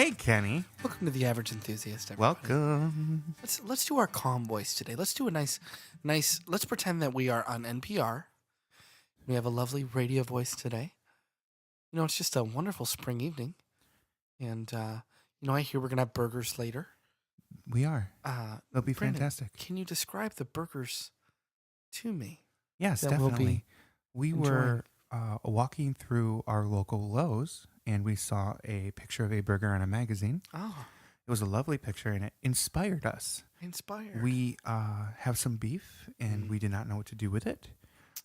Hey, Kenny. Welcome to the Average Enthusiast. Everybody. Welcome. Let's do our calm voice today. Let's do a nice. Let's pretend that we are on NPR. We have a lovely radio voice today. You know, it's just a wonderful spring evening, and I hear we're gonna have burgers later. We are. They'll be Brandon, fantastic. Can you describe the burgers to me? Yes, that we'll definitely. We enjoying? were walking through our local Lowe's, and we saw a picture of a burger on a magazine. Oh, It was a lovely picture, and it inspired us. inspired. We have some beef, and we did not know what to do with it.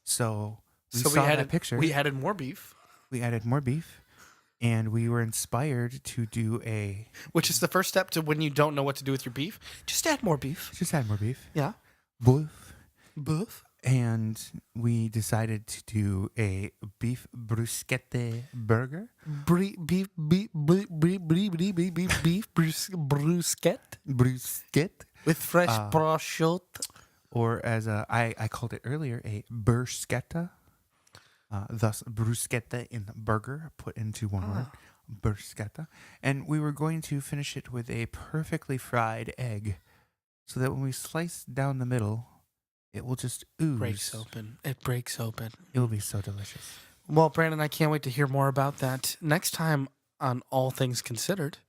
So we so saw we that added picture. We added more beef, We added more beef, and we were inspired to do a... which is the first step to when you don't know what to do with your beef. Just add more beef. Just add more beef. Yeah, Beef. beef. And we decided to do a beef bruschetta burger. Beef bruschetta Bruschetta. with fresh prosciutto. Or as I called it earlier, a bruschetta. Thus, bruschetta in burger, put into one word. Bruschetta. And we were going to finish it with a perfectly fried egg so that when we slice down the middle, it will just ooze. Breaks open. It breaks open. It will be so delicious. Well, Brandon, I can't wait to hear more about that next time on All Things Considered.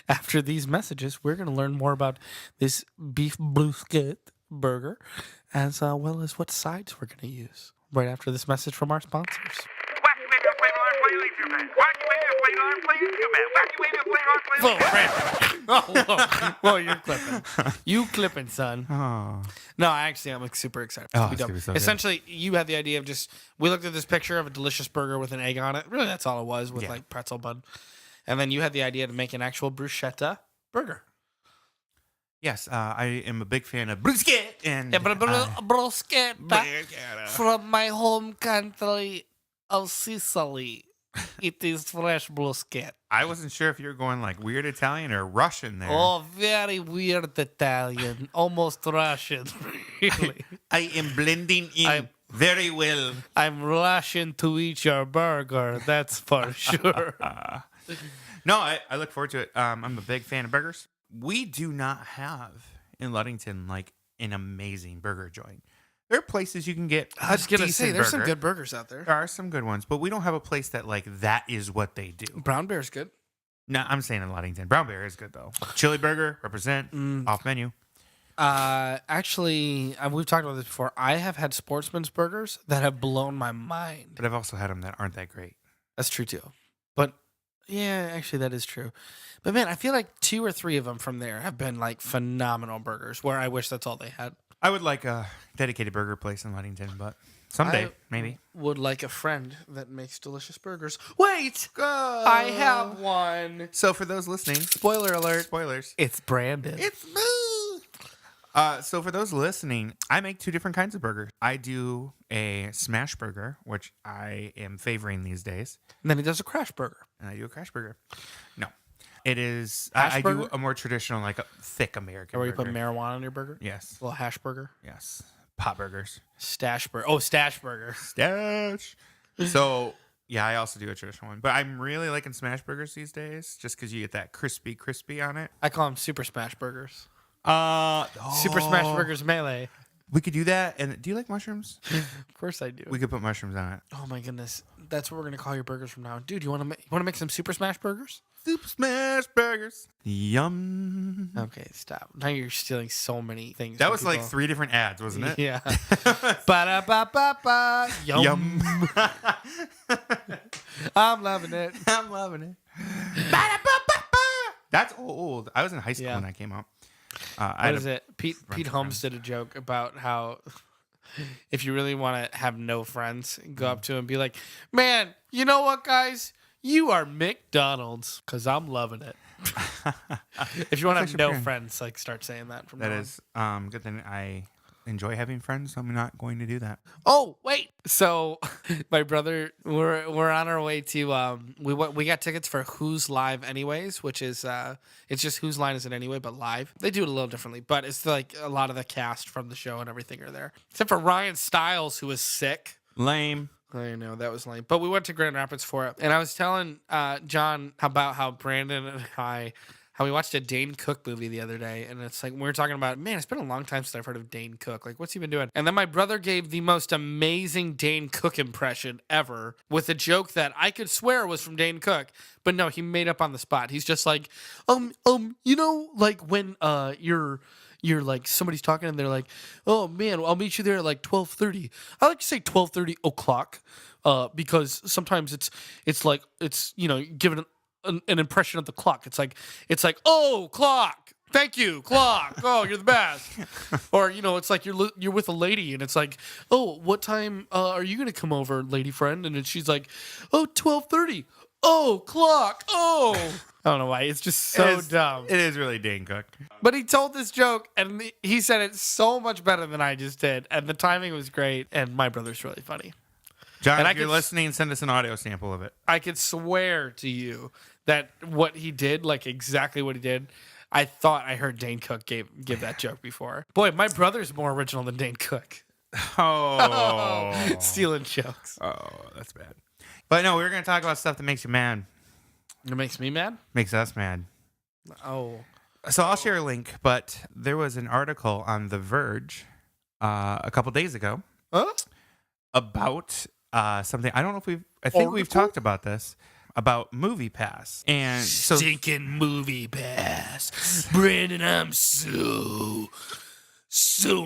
After these messages, we're going to learn more about this beef bruschetta burger, as well as what sides we're going to use. Right after this message from our sponsors. Whoa, Brandon. Whoa, you're clipping. You clipping, son. Oh. No, I'm like super excited. Oh, We it's don't- gonna be so good. Essentially, you had the idea of we looked at this picture of a delicious burger with an egg on it. Really, that's all it was, with Yeah. like pretzel bun. And then you had the idea to make an actual bruschetta burger. Yes, I am a big fan of bruschetta. And Yeah, but bruschetta from my home country of Sicily. It is fresh bruschetta. I wasn't sure if you were going like weird Italian or Russian there. Oh, very weird Italian. Almost Russian, really. I am blending in very well. I'm rushing to eat your burger, that's for sure. No, I look forward to it. I'm a big fan of burgers. We do not have in Ludington like an amazing burger joint. There are places you can get. I was going to say, there's some burger. good burgers out there. There are some good ones, but we don't have a place that like that is what they do. Brown Bear's good. No, I'm saying in Ludington. Brown Bear is good though. Chili burger, represent, off menu. Actually, we've talked about this before. I have had Sportsman's burgers that have blown my mind. But I've also had them that aren't that great. That's true too. But yeah, actually that is true. But man, I feel like 2 or 3 of them from there have been like phenomenal burgers where I wish that's all they had. I would like a dedicated burger place in Ludington, but someday, maybe. Would like a friend that makes delicious burgers. Wait! I have one. So for those listening, Spoiler alert. spoilers. It's Brandon. It's me. So for those listening, I make 2 different kinds of burgers. I do a smash burger, which I am favoring these days. And then he does a crash burger. And I do a crash burger. No. It is, Hash I burger? do a more traditional, like a thick American Where you burger. put marijuana on your burger? Yes. A little hash burger? Yes. Pot burgers. Stash burger. Oh, stash burger. Stash. So, yeah, I also do a traditional one. But I'm really liking smash burgers these days just because you get that crispy on it. I call them super smash burgers. Super Super smash burgers melee. We could do that. And do you like mushrooms? Of course I do. We could put mushrooms on it. Oh my goodness. That's what we're going to call your burgers from now on. Dude, you want to make some super smash burgers? Super smash burgers. Yum. Okay, stop. Now you're stealing so many things. That from was like people. 3 different ads, wasn't it? Yeah. Ba-da-ba-ba-ba. Yum. Yum. I'm loving it. I'm loving it. Ba-da-ba-ba-ba. That's old. I was in high school Yeah. when that came out. What is it? Pete Holmes did a joke about how if you really want to have no friends, go up to him and be like, man, you know what, guys? You are McDonald's because I'm loving it. If you want to have no friends, like start saying that from That now on. is good thing I enjoy having friends, so I'm not going to do that. Oh, wait. So my brother, we're on our way to we got tickets for Who's Live Anyways, which is it's just Whose Line Is It Anyway, but live. They do it a little differently, but it's like a lot of the cast from the show and everything are there. Except for Ryan Stiles, who is sick. Lame. I know, that was lame. But we went to Grand Rapids for it. And I was telling John about how Brandon and I, how we watched a Dane Cook movie the other day. And it's like, we were talking about, man, it's been a long time since I've heard of Dane Cook. Like, what's he been doing? And then my brother gave the most amazing Dane Cook impression ever with a joke that I could swear was from Dane Cook. But no, he made up on the spot. He's just like, you know, like when you're like somebody's talking and they're like, oh man, I'll meet you there at like 12:30. I like to say 12:30 o'clock because sometimes it's like it's, you know, giving an impression of the clock. It's like oh, clock, thank you, clock, oh, you're the best. Or, you know, it's like you're with a lady and it's like, oh, what time are you gonna come over, lady friend? And then she's like, oh, 12:30. Oh, clock. Oh, I don't know why. It's just so dumb. It is really Dane Cook. But he told this joke, and he said it so much better than I just did. And the timing was great, and my brother's really funny. John, And if you're listening, send us an audio sample of it. I could swear to you that what he did, like exactly what he did, I thought I heard Dane Cook give that joke before. Boy, my brother's more original than Dane Cook. Oh. Stealing jokes. Oh, that's bad. But no, we were going to talk about stuff that makes you mad. It makes me mad? Makes us mad. Oh. So I'll share a link, but there was an article on The Verge a couple days ago about something. I don't know if I think we've talked about this, about MoviePass. And so Stinking MoviePass. Brandon, I'm so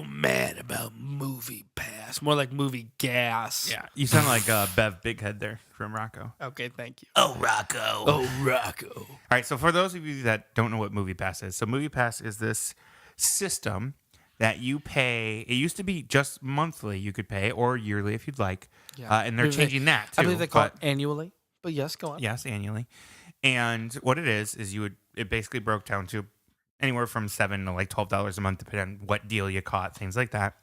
mad about MoviePass. More like movie gas. yeah, you sound like Bev Bighead there from Rocco. Okay, thank you. Oh, Rocco. Oh, Rocco. All right, so for those of you that don't know what MoviePass is, so MoviePass is this system that you pay. It used to be just monthly you could pay, or yearly if you'd like. Yeah. And they're changing that too. I believe they call it annually. But yes, go on. Yes, annually. And what it is it basically broke down to anywhere from $7 to like $12 a month, depending on what deal you caught, things like that.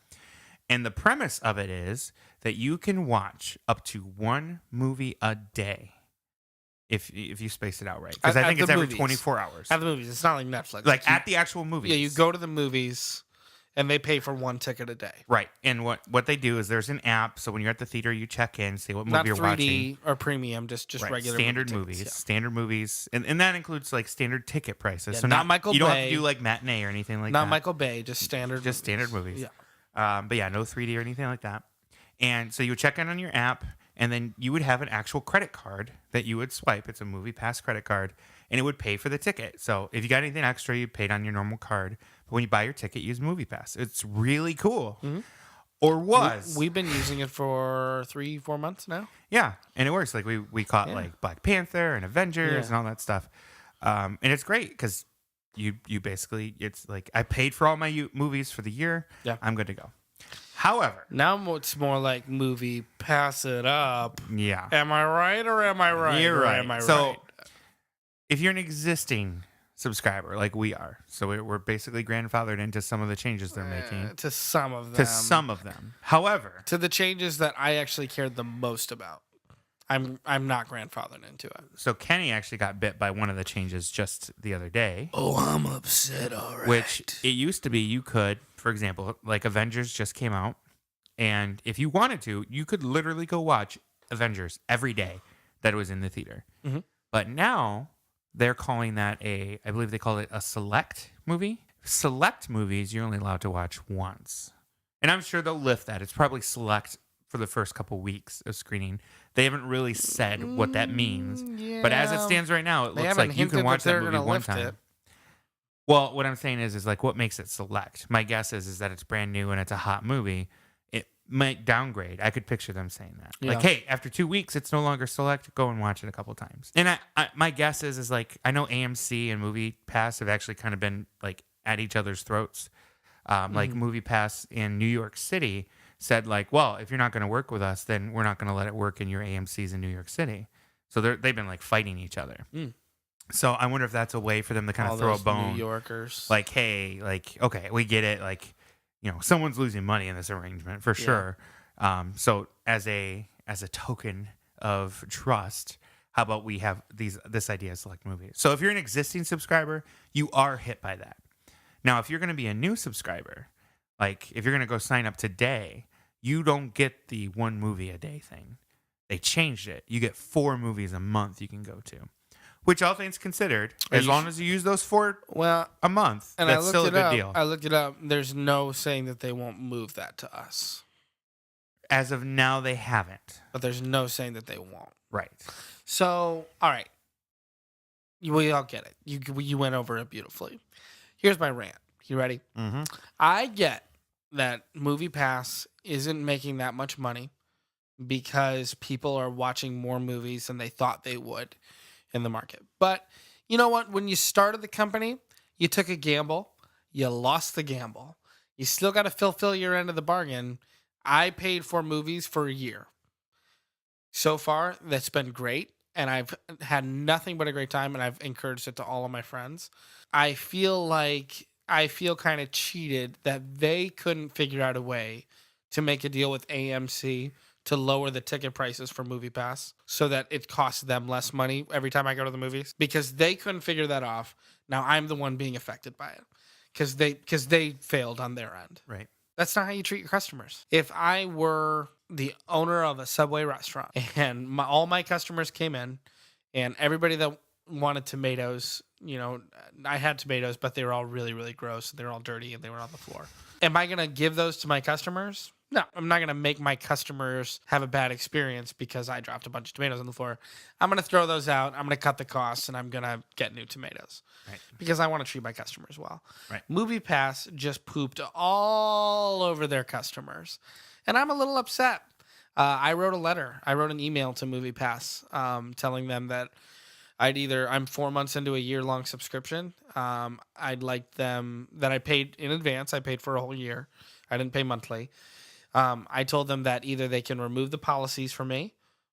And the premise of it is that you can watch up to one movie a day if you space it out right. Because I think it's every 24 hours. At the movies. It's not like Netflix. Like at the actual movies. Yeah, you go to the movies and they pay for one ticket a day. Right. And what they do is there's an app. So when you're at the theater, you check in, see what movie not you're 3D watching. or premium, just Right. regular standard movie movies. tickets, yeah. Standard movies. And that includes like standard ticket prices. Yeah, so not Michael you don't Bay. have to do like matinee or anything like Not that. Michael Bay, just standard. Just standard movies. Yeah. But yeah, no 3D or anything like that. And so you would check in on your app, and then you would have an actual credit card that you would swipe. It's a MoviePass credit card, and it would pay for the ticket. So if you got anything extra, you paid on your normal card. But when you buy your ticket, use MoviePass. It's really cool. Mm-hmm. Or was. We've been using it for 3-4 months now. Yeah, and it works. Like we caught like Black Panther and Avengers and all that stuff. And it's great because you basically, it's like I paid for all my movies for the year. Yeah, I'm good to go. However, now it's more like movie pass it up. Yeah. Am I right or am I right? You're right. Am I so right? if you're an existing subscriber like we are, so we're basically grandfathered into some of the changes they're making. To some of them. To some of them. However, to the changes that I actually cared the most about. I'm not grandfathered into it. So Kenny actually got bit by one of the changes just the other day. Oh, I'm upset, all right. Which it used to be you could, for example, like Avengers just came out, and if you wanted to, you could literally go watch Avengers every day that it was in the theater. Mm-hmm. But now they're calling that I believe they call it a select movie. Select movies you're only allowed to watch once. And I'm sure they'll lift that. It's probably select for the first couple weeks of screening. They haven't really said what that means. Yeah. But as it stands right now, it looks like you can watch that movie one time. Well, what I'm saying is like what makes it select? My guess is that it's brand new and it's a hot movie. It might downgrade. I could picture them saying that. Yeah. Like, hey, after 2 weeks, it's no longer select. Go and watch it a couple times. And my guess is like I know AMC and MoviePass have actually kind of been like at each other's throats. Like MoviePass in New York City said like, well, if you're not going to work with us, then we're not going to let it work in your AMCs in New York City. So they've been like fighting each other. So I wonder if that's a way for them to kind of throw a bone. New Yorkers. Like, hey, like, okay, we get it. Like, you know, someone's losing money in this arrangement for sure. So as a token of trust, how about we have this idea of select movies? So if you're an existing subscriber, you are hit by that. Now, if you're going to be a new subscriber, like if you're going to go sign up today, you don't get the one movie a day thing. They changed it. You get 4 movies a month you can go to. Which, all things considered, as long as you use those 4 a month, and that's still a good deal. I looked it up. There's no saying that they won't move that to us. As of now, they haven't. But there's no saying that they won't. Right. So, all right. We all get it. You went over it beautifully. Here's my rant. You ready? Mm-hmm. I get that MoviePass isn't making that much money because people are watching more movies than they thought they would in the market. But you know what? When you started the company, you took a gamble. You lost the gamble. You still got to fulfill your end of the bargain. I paid for movies for a year. So far, that's been great. And I've had nothing but a great time. And I've encouraged it to all of my friends. I feel kind of cheated that they couldn't figure out a way to make a deal with AMC to lower the ticket prices for MoviePass so that it costs them less money every time I go to the movies, because they couldn't figure that off. Now I'm the one being affected by it because they failed on their end. Right. That's not how you treat your customers. If I were the owner of a Subway restaurant and all my customers came in and everybody that wanted tomatoes, I had tomatoes, but they were all really, really gross. They were all dirty and they were on the floor. Am I going to give those to my customers? No, I'm not going to make my customers have a bad experience because I dropped a bunch of tomatoes on the floor. I'm going to throw those out. I'm going to cut the costs and I'm going to get new tomatoes. Right. Because I want to treat my customers well. Right. MoviePass just pooped all over their customers. And I'm a little upset. I wrote a letter. I wrote an email to MoviePass telling them that I'm 4 months into a year-long subscription. I'd like them that I paid in advance. I paid for a whole year. I didn't pay monthly. I told them that either they can remove the policies for me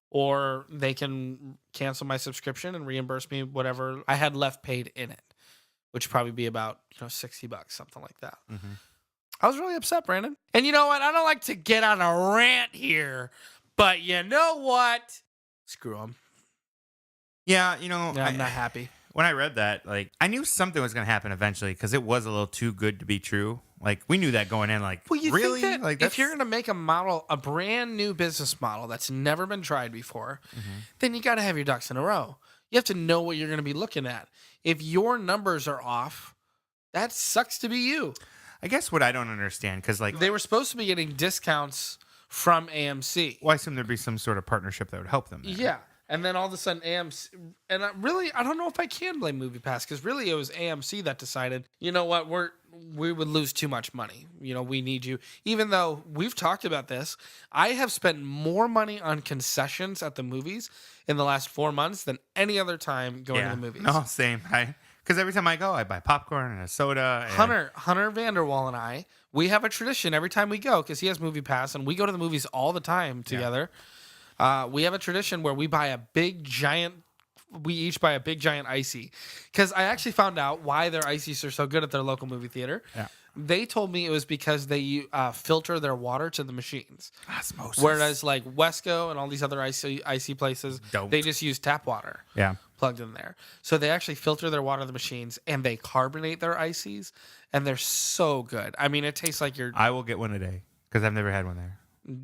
or they can cancel my subscription and reimburse me whatever I had left paid in it, which would probably be about $60, something like that. Mm-hmm. I was really upset, Brandon. And you know what? I don't like to get on a rant here, but you know what? Screw them. Yeah, I'm not happy. When I read that, I knew something was going to happen eventually because it was a little too good to be true. We knew that going in. Well, you really? Think that if you're going to make a brand new business model that's never been tried before, then you got to have your ducks in a row. You have to know what you're going to be looking at. If your numbers are off, that sucks to be you. I guess what I don't understand, because they were supposed to be getting discounts from AMC. Well, I assume there'd be some sort of partnership that would help them there. Yeah. And then all of a sudden AMC, and I don't know if I can blame MoviePass because really it was AMC that decided, you know what, we would lose too much money. We need you. Even though we've talked about this, I have spent more money on concessions at the movies in the last 4 months than any other time going to the movies. No, same. Because every time I go, I buy popcorn and a soda. Hunter Vanderwall and I, we have a tradition every time we go because he has MoviePass and we go to the movies all the time together. Yeah. We have a tradition where we each buy a big giant icy. Because I actually found out why their ices are so good at their local movie theater. Yeah. They told me it was because they filter their water to the machines. Osmosis. Whereas Wesco and all these other icy places, they just use tap water. Yeah. Plugged in there. So they actually filter their water to the machines and they carbonate their ices. And they're so good. I mean, it tastes like I will get one today because I've never had one there.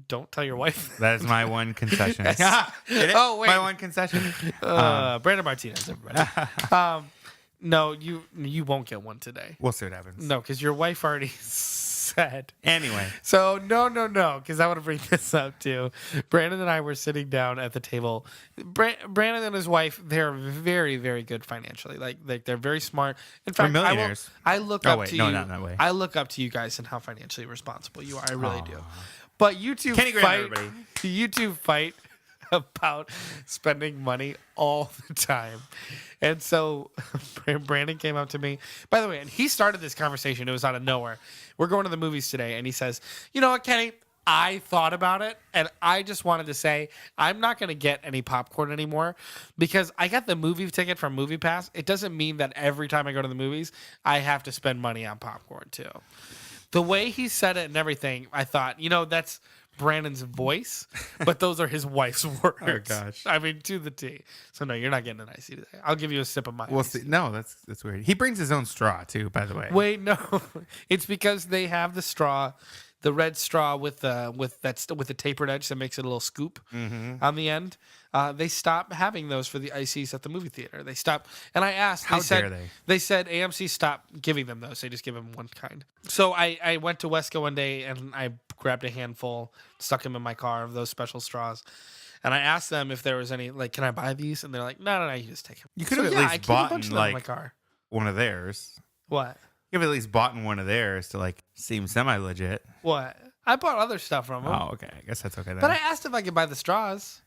Don't tell your wife. That is my one concession. Oh, wait. My one concession. Brandon Martinez, everybody. No, you won't get one today. We'll see what happens. No, because your wife already said. Anyway. So, no, because I want to bring this up, too. Brandon and I were sitting down at the table. Brandon and his wife, they're very, very good financially. They're very smart. In fact, we're millionaires. I look up to you. No, not that way. I look up to you guys and how financially responsible you are. I really do. But you two fight about spending money all the time. And so Brandon came up to me. By the way, and he started this conversation. It was out of nowhere. We're going to the movies today. And he says, you know what, Kenny? I thought about it. And I just wanted to say, I'm not going to get any popcorn anymore because I got the movie ticket from MoviePass. It doesn't mean that every time I go to the movies, I have to spend money on popcorn too. The way he said it and everything, I thought, that's Brandon's voice, but those are his wife's words. Oh, gosh. I mean, to the T. So, no, you're not getting an icy today. I'll give you a sip of my We'll icy. see. No, that's weird. He brings his own straw, too, by the way. Wait, no. It's because they have the straw the red straw with the tapered edge that makes it a little scoop on the end. They stopped having those for the ices at the movie theater. They stopped, and I asked. How dare they? They said AMC stopped giving them those. They just give them one kind. So I went to Wesco one day and I grabbed a handful, stuck them in my car of those special straws. And I asked them if there was any, like, can I buy these? And they're like, no, you just take them. You could have at least bought in my car. One of theirs. What? You have at least bought in one of theirs to like seem semi-legit. What? I bought other stuff from them. Oh, okay. I guess that's okay then. But I asked if I could buy the straws.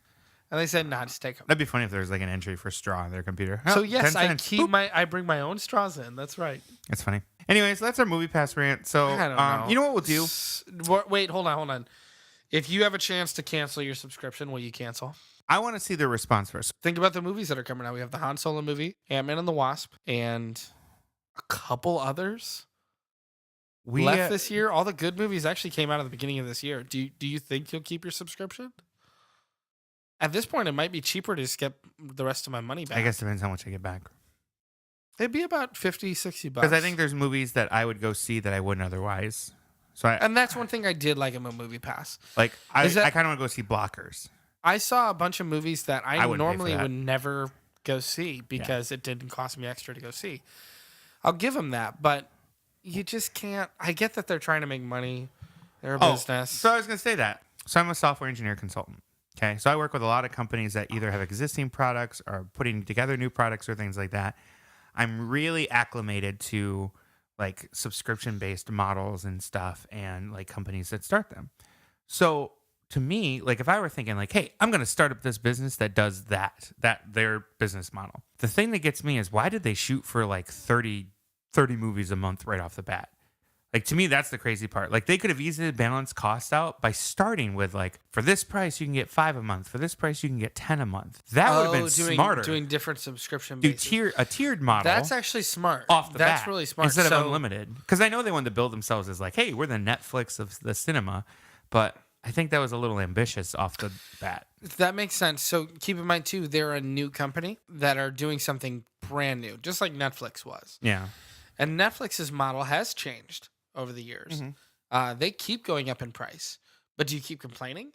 And they said, nah, just take them. That'd be funny if there was like an entry for straw on their computer. So Oh, yes, 10 I cents. keep Boop. I bring my own straws in. That's right. That's funny. Anyways, that's our MoviePass rant. So I don't know. you know what we'll do? Wait, hold on. If you have a chance to cancel your subscription, will you cancel? I want to see their response first. Think about the movies that are coming out. We have the Han Solo movie, Ant-Man and the Wasp, and a couple others left this year. All the good movies actually came out at the beginning of this year. Do you think you'll keep your subscription? At this point, it might be cheaper to just get the rest of my money back. I guess it depends how much I get back. It'd be about $50-$60. Because I think there's movies that I would go see that I wouldn't otherwise. So and that's one thing I did like in my MoviePass. I kind Is that- of want to go see Blockers. I saw a bunch of movies that I wouldn't pay for normally that. would never go see because it didn't cost me extra to go see. I'll give them that, but you just can't. I get that they're trying to make money. They're a business. So I was going to say that. So I'm a software engineer consultant. Okay. So I work with a lot of companies that either have existing products or putting together new products or things like that. I'm really acclimated to like subscription-based models and stuff and like companies that start them. So to me, like if I were thinking like, hey, I'm going to start up this business that does that their business model. The thing that gets me is why did they shoot for like 30 movies a month right off the bat? Like to me, that's the crazy part. Like they could have easily balanced costs out by starting with like, for this price, you can get 5 a month. For this price, you can get 10 a month. That would have been smarter. Doing different subscription Do bases. a tiered model. That's actually smart. Off the bat. That's really smart. Instead of unlimited. Because I know they wanted to build themselves as like, hey, we're the Netflix of the cinema. But I think that was a little ambitious off the bat. That makes sense. So keep in mind, too, they're a new company that are doing something brand new, just like Netflix was. Yeah. And Netflix's model has changed over the years. They keep going up in price. But do you keep complaining?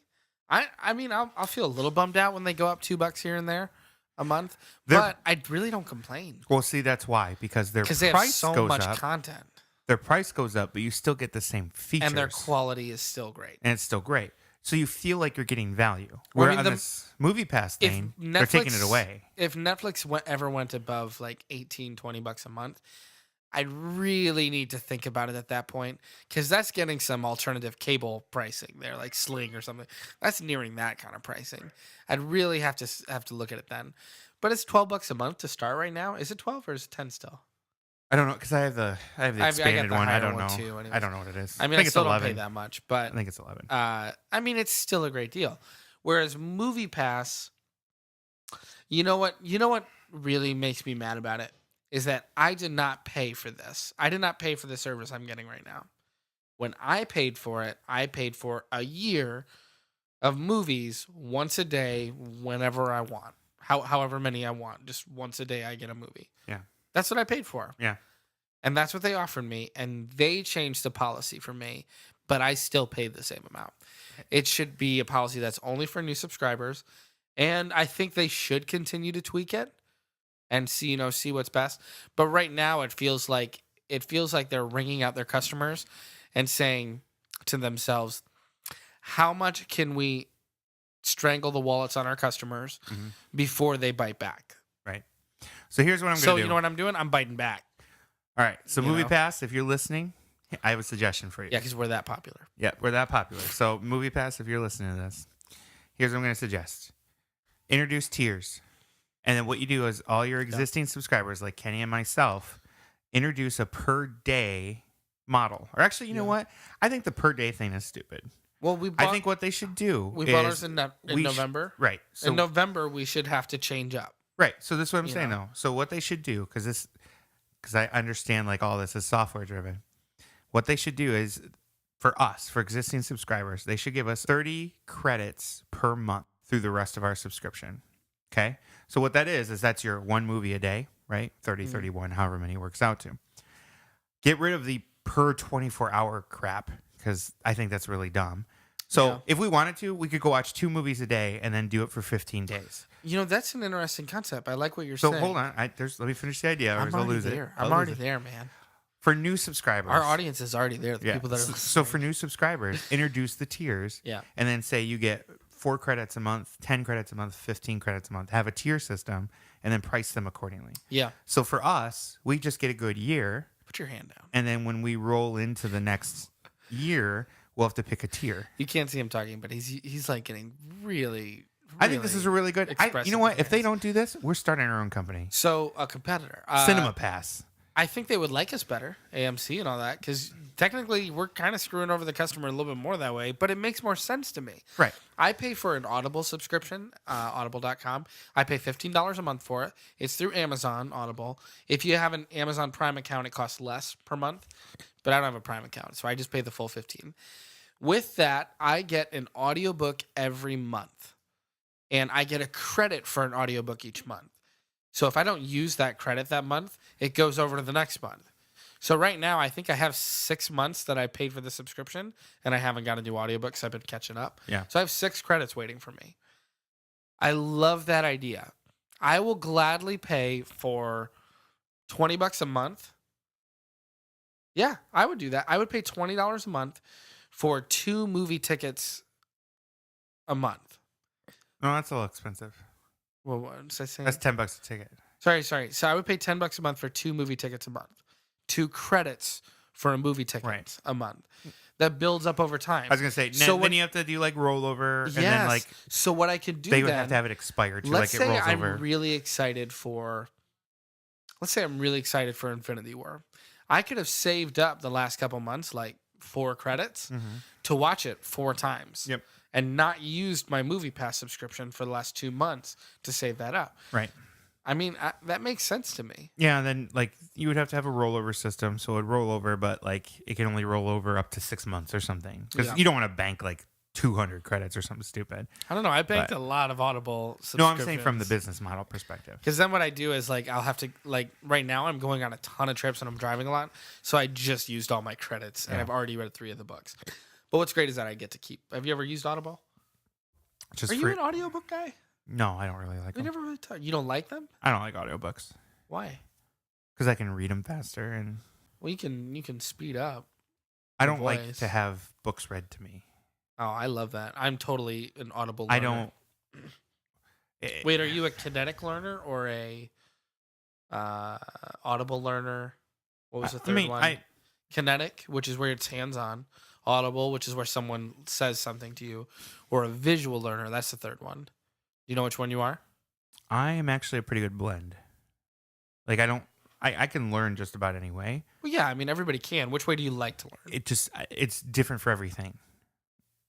I mean, I'll feel a little bummed out when they go up $2 here and there a month. But I really don't complain. Well, see, that's why. Because their they price have so goes much up. content. Their price goes up, but you still get the same features. And their quality is still great. And it's still great. So you feel like you're getting value. Well, Where I mean, on this MoviePass thing, they're taking it away. If Netflix ever went above like $18-$20 a month, I'd really need to think about it at that point because that's getting some alternative cable pricing there, like Sling or something. That's nearing that kind of pricing. I'd really have to look at it then. But it's $12 a month to start right now. Is it 12 or is it 10 still? I don't know because I have the expanded one. I don't know. Too, I don't know what it is. I mean, I think still it's 11. don't pay that much, but I think it's 11. I mean, it's still a great deal. Whereas MoviePass, you know what really makes me mad about it is that I did not pay for this. I did not pay for the service I'm getting right now. When I paid for it, I paid for a year of movies once a day, whenever I want, however many I want. Just once a day, I get a movie. Yeah. That's what I paid for. Yeah. And that's what they offered me. And they changed the policy for me, but I still paid the same amount. It should be a policy that's only for new subscribers. And I think they should continue to tweak it and see what's best. But right now it feels like they're ringing out their customers and saying to themselves, how much can we strangle the wallets on our customers before they bite back? Right. So here's what I'm going to do. So you know what I'm doing? I'm biting back. All right. So You know? MoviePass, if you're listening, I have a suggestion for you. Yeah, because we're that popular. Yeah, we're that popular. So MoviePass, if you're listening to this, here's what I'm going to suggest. Introduce tiers. And then what you do is all your existing subscribers, like Kenny and myself, introduce a per day model. Or actually, you know what? I think the per day thing is stupid. Well, I think what they should do we is bought ours in November. Right. So in November, we should have to change up. Right. So this is what I'm saying, know? though. So what they should do, because I understand like all this is software driven. What they should do is for us, for existing subscribers, they should give us 30 credits per month through the rest of our subscription. Okay. So what that is that's your one movie a day, right? 30, 31, however many it works out to. Get rid of the per 24-hour crap. because I think that's really dumb. So if we wanted to, we could go watch 2 movies a day and then do it for 15 days. That's an interesting concept. I like what you're So saying. hold on. Let me finish the idea, or I'm I'll already lose there. it. I'm already there, man. For new subscribers. Our audience is already there. The people that are listening. So for new subscribers, introduce the tiers. Yeah. And then say you get 4 credits a month, 10 credits a month, 15 credits a month. Have a tier system and then price them accordingly. Yeah. So for us, we just get a good year. Put your hand down. And then when we roll into the next year, we'll have to pick a tier. You can't see him talking, but he's like getting really. I think this is a really good. You know what? If they don't do this, we're starting our own company. So a competitor, MoviePass. I think they would like us better, AMC and all that, because technically we're kind of screwing over the customer a little bit more that way, but it makes more sense to me. Right. I pay for an Audible subscription, audible.com. I pay $15 a month for it. It's through Amazon Audible. If you have an Amazon Prime account, it costs less per month, but I don't have a Prime account, so I just pay the full $15. With that, I get an audiobook every month, and I get a credit for an audiobook each month. So if I don't use that credit that month, it goes over to the next month. So right now, I think I have 6 months that I paid for the subscription, and I haven't got to do audiobooks. I've been catching up. Yeah. So I have 6 credits waiting for me. I love that idea. I will gladly pay for $20 a month. Yeah, I would do that. I would pay $20 a month for 2 movie tickets a month. No, that's a little expensive. Well, what was I saying? That's $10 a ticket. Sorry. So I would pay $10 a month for 2 movie tickets a month. 2 credits for a movie ticket a month. That builds up over time. I was gonna say, then you have to do like rollover, and then like so what I could do. They would have to have it expired. Let's like it rolls say I'm over. really excited for. Let's say I'm really excited for Infinity War. I could have saved up the last couple months, like 4 credits, to watch it 4 times. Yep. And not used my MoviePass subscription for the last 2 months to save that up. Right. I mean, that makes sense to me. Yeah, and then like you would have to have a rollover system, so it would roll over, but like it can only roll over up to 6 months or something, because you don't want to bank like 200 credits or something stupid. I don't know. I banked a lot of Audible subscriptions. No, I'm saying from the business model perspective. Because then what I do is like I'll have to like right now I'm going on a ton of trips and I'm driving a lot, so I just used all my credits and I've already read 3 of the books. But what's great is that I get to keep. Have you ever used Audible? Just Are you an audiobook guy? No, I don't really like them. Never really talk. You don't like them? I don't like audiobooks. Why? Because I can read them faster, and well, you can speed up. I don't like to have books read to me. Oh, I love that. I'm totally an Audible learner. I don't. Wait, are you a kinetic learner or a Audible learner? What was the third one? Kinetic, which is where it's hands-on. Audible, which is where someone says something to you. Or a visual learner. That's the third one. Do you know which one you are? I am actually a pretty good blend. Like I can learn just about any way. Well, yeah, I mean, everybody can. Which way do you like to learn? It's different for everything.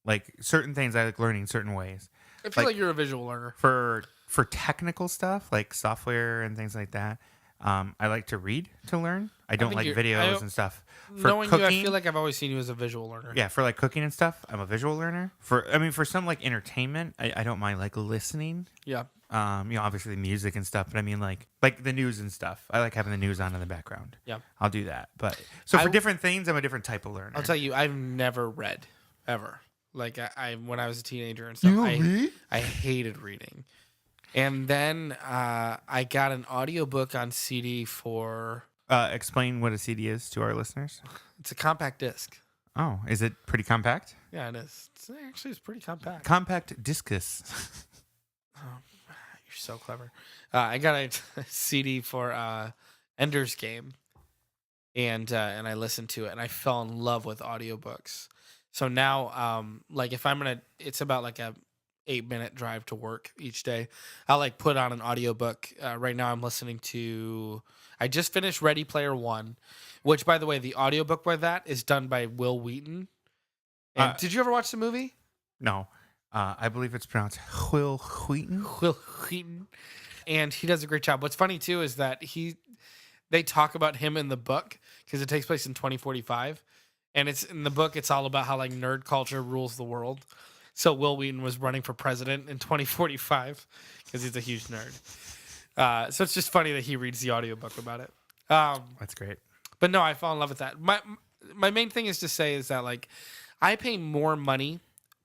Like certain things I like learning certain ways. I feel like you're a visual learner. For technical stuff, like software and things like that, I like to read to learn. I don't like videos and stuff. For knowing cooking, you, I feel like I've always seen you as a visual learner. Yeah, for like cooking and stuff, I'm a visual learner. For some like entertainment, I don't mind like listening. Yeah. Obviously music and stuff, but I mean like the news and stuff. I like having the news on in the background. Yeah. I'll do that. But so for different things, I'm a different type of learner. I'll tell you, I've never read ever. Like I when I was a teenager and stuff, I hated reading. And then I got an audiobook on CD for... explain what a CD is to our listeners. It's a compact disc. Oh, is it pretty compact? Yeah, it is. It's pretty compact. Compact discus. Oh, you're so clever. I got a CD for Ender's Game, and I listened to it, and I fell in love with audiobooks. So now, like if I'm gonna, it's about like a 8-minute drive to work each day. I'll like put on an audiobook. Right now I'm listening to, I just finished Ready Player One, which by the way, the audiobook by that is done by Will Wheaton. And did you ever watch the movie? No. I believe it's pronounced Will Wheaton. Will Wheaton. And he does a great job. What's funny too is that they talk about him in the book because it takes place in 2045. And it's in the book, it's all about how like nerd culture rules the world. So Will Wheaton was running for president in 2045 because he's a huge nerd. So it's just funny that he reads the audiobook about it. That's great. But no, I fell in love with that. my main thing is to say is that like I pay more money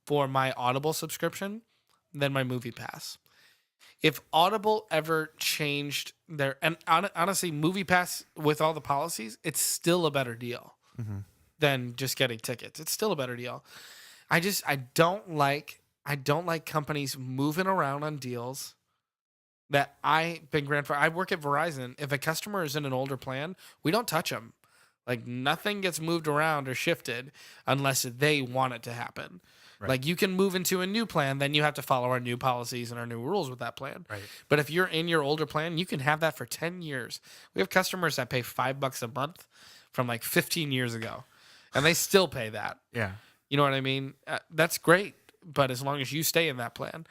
for my Audible subscription than my MoviePass. If Audible ever changed their, and honestly, MoviePass with all the policies, it's still a better deal than just getting tickets. It's still a better deal. I don't like companies moving around on deals that I've been grandfathered. I work at Verizon. If a customer is in an older plan, we don't touch them. Like nothing gets moved around or shifted unless they want it to happen. Right. Like you can move into a new plan, then you have to follow our new policies and our new rules with that plan. Right. But if you're in your older plan, you can have that for 10 years. We have customers that pay $5 a month from like 15 years ago, and they still pay that. Yeah. You know what I mean? That's great, but as long as you stay in that plan.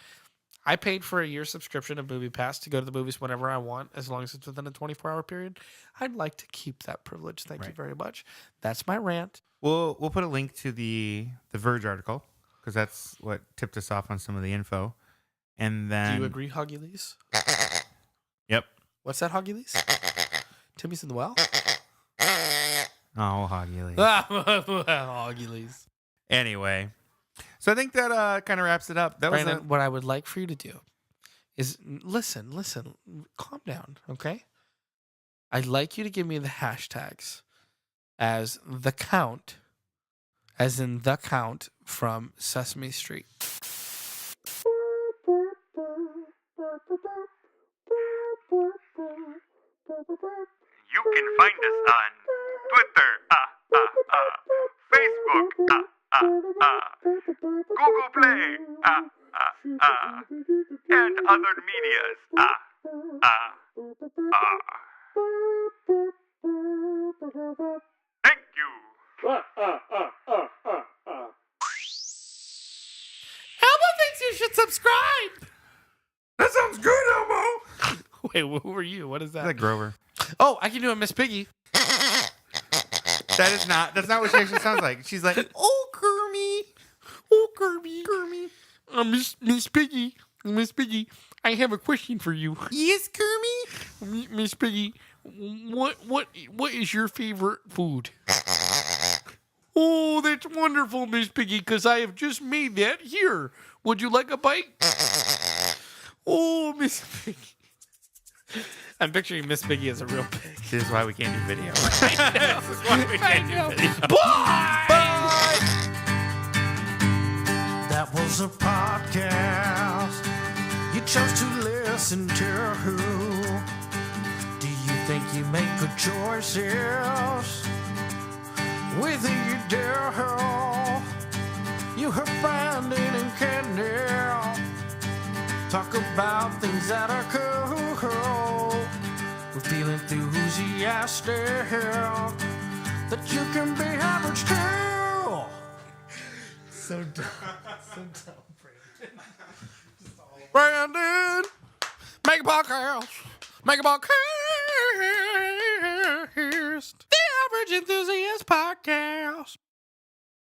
I paid for a year subscription of MoviePass to go to the movies whenever I want, as long as it's within a 24-hour period. I'd like to keep that privilege. Thank you very much. That's my rant. We'll put a link to the Verge article because that's what tipped us off on some of the info. And then, do you agree, Hoggies? Yep. What's that, Hoggies? Timmy's in the well. Oh, Hoggies. Hoggies. Anyway. So I think that kind of wraps it up. That Brandon, was what I would like for you to do is listen, calm down, okay? I'd like you to give me the hashtags as the count, as in the count from Sesame Street. You can find us on Twitter, Facebook, Google Play, and other medias. Thank you. Elmo thinks you should subscribe. That sounds good, Elmo. Wait, who are you? What is that? That's Grover. Oh, I can do a Miss Piggy. That's not what she actually sounds like. She's like, oh, Kermie. Oh, Kirby. Miss Piggy. Miss Piggy, I have a question for you. Yes, Kermie. Miss Piggy, what is your favorite food? Oh, that's wonderful, Miss Piggy, because I have just made that here. Would you like a bite? Oh, Miss Piggy. I'm picturing Miss Piggy as a real pig. This is why we can't do video. This is why we can't do video. Bye! Bye! That was a podcast you chose to listen to. Do you think you make good choices? With you do. You heard Brandon and Candy talk about things that are cool. We're feeling enthusiastic that you can be average too. So dumb. Brandon, make a podcast. Make a podcast. The Average Enthusiast Podcast.